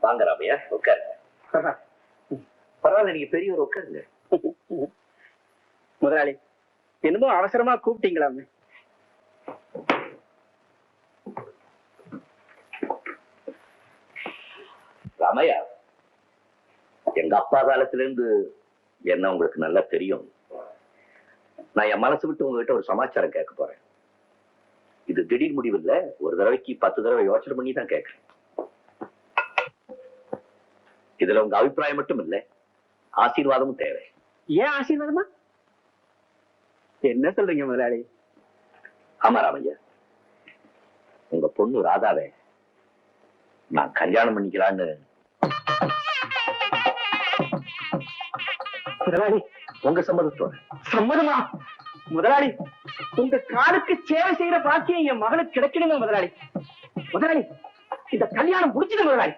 வாங்க ராமையா, உட்காருங்க. பரவாயில்ல, நீங்க பெரியவர், உட்காருங்க. முதலாளி, என்னமோ அவசரமா கூப்பிட்டீங்களாமே? ராமையா, எங்க அப்பா காலத்துல இருந்து என்ன உங்களுக்கு நல்லா தெரியும். நான் என் மனசு விட்டு உங்ககிட்ட ஒரு சமாச்சாரம் கேட்க போறேன். இது திடீர் முடிவு இல்ல, ஒரு தடவைக்கு 10 தடவை யோசனை பண்ணி தான் கேட்கிறேன். இதுல உங்க அபிப்பிராயம் மட்டும் இல்ல, ஆசீர்வாதமும் தேவை. ஏன் ஆசீர்வாதமா? என்ன சொல்றீங்க முதலாளி? ஆமா ராமையா, உங்க பொண்ணு ராதாவை நான் கல்யாணம் பண்ணிக்கலான்னு. முதலாளி, உங்க சம்மதத்தோட. சம்மதமா? முதலாளி, உங்க காலுக்கு சேவை செய்யற பாக்கியம் என் மகளுக்கு கிடைக்கணுங்க முதலாளி. முதலாளி, இந்த கல்யாணம் முடிச்சுங்க முதலாளி.